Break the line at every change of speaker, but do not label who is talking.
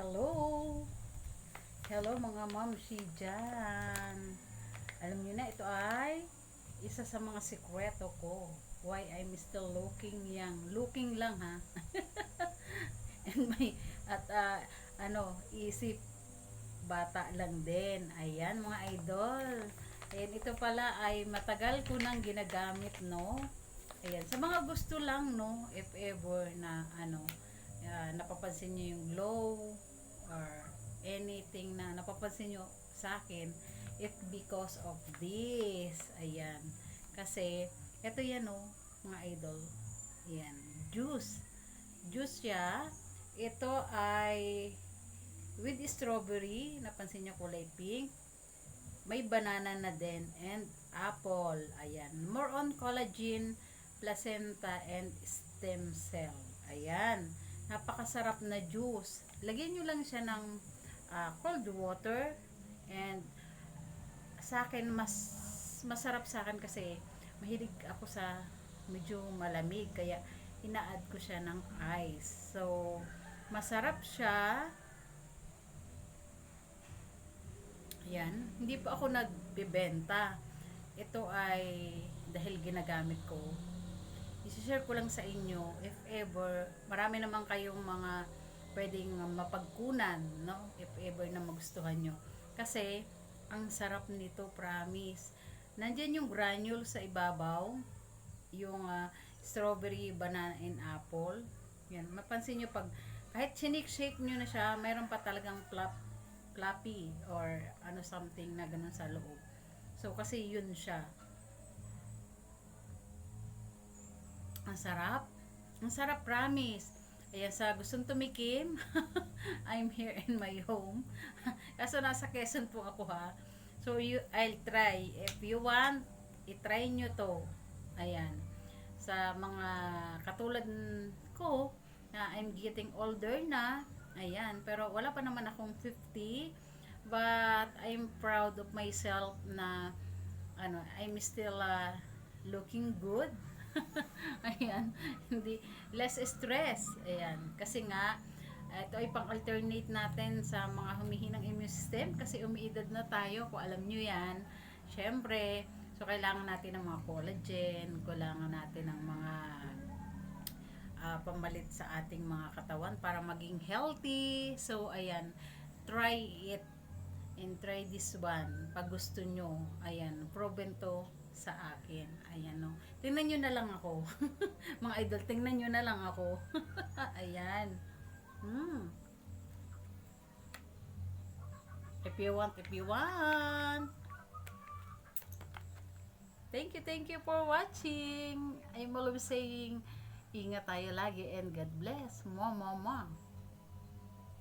Hello! Hello mga mamsi dyan! Alam niyo na, ito ay isa sa mga sikreto ko. Why I'm still looking young. Looking lang ha. And may, at isip bata lang din. Ayan mga idol. Ayan, ito pala ay matagal ko nang ginagamit, no? Ayan, sa mga gusto lang, no? If ever na, napapansin nyo yung glow or anything na napapansin nyo sa akin, it because of this. Ayan. Kasi, ito yan, no? Mga idol. Ayan. Juice. Juice siya. Ito ay with strawberry. Napansin nyo kulay pink. May banana na din and apple. Ayan. More on collagen, placenta, and stem cell. Ayan. Napakasarap na juice. Lagyan nyo lang siya ng cold water and sa akin masarap sa akin kasi mahilig ako sa medyo malamig kaya ina-add ko siya ng ice. So, masarap siya. Yan. Hindi pa ako nagbebenta. Ito ay dahil ginagamit ko. I-share ko lang sa inyo if ever, marami naman kayong mga pwedeng mapagkunan, no? If ever na magustuhan nyo. Kasi, ang sarap nito, promise. Nandyan yung granule sa ibabaw, yung strawberry, banana, and apple. Yan. Mapansin nyo pag, kahit shake nyo na siya, mayroon pa talagang fluffy or something na ganun sa loob. So, kasi yun siya. Ang sarap. Ang sarap, promise. Ayan, sa gustong tumikim, I'm here in my home. Kaso nasa Quezon po ako ha. So, I'll try. If you want, i-try nyo to. Ayan. Sa mga katulad ko, na I'm getting older na, ayan, pero wala pa naman akong 50, but I'm proud of myself na I'm still looking good. Ayan, hindi less stress. Ayan, kasi nga ito ay pang-alternate natin sa mga humihinang immune system kasi umiidad na tayo, kung alam nyo yan. Syempre, so kailangan natin ng mga collagen, kailangan natin ng mga pamalit sa ating mga katawan para maging healthy. So, ayan, try it and try this one pag gusto nyo. Ayan, proven to sa akin. Ayan, no. Tingnan nyo na lang ako. Mga idol, tingnan nyo na lang ako. Ayan. If you want. Thank you for watching. I'm always saying, ingat tayo lagi and God bless. Mwah, mwah, mwah.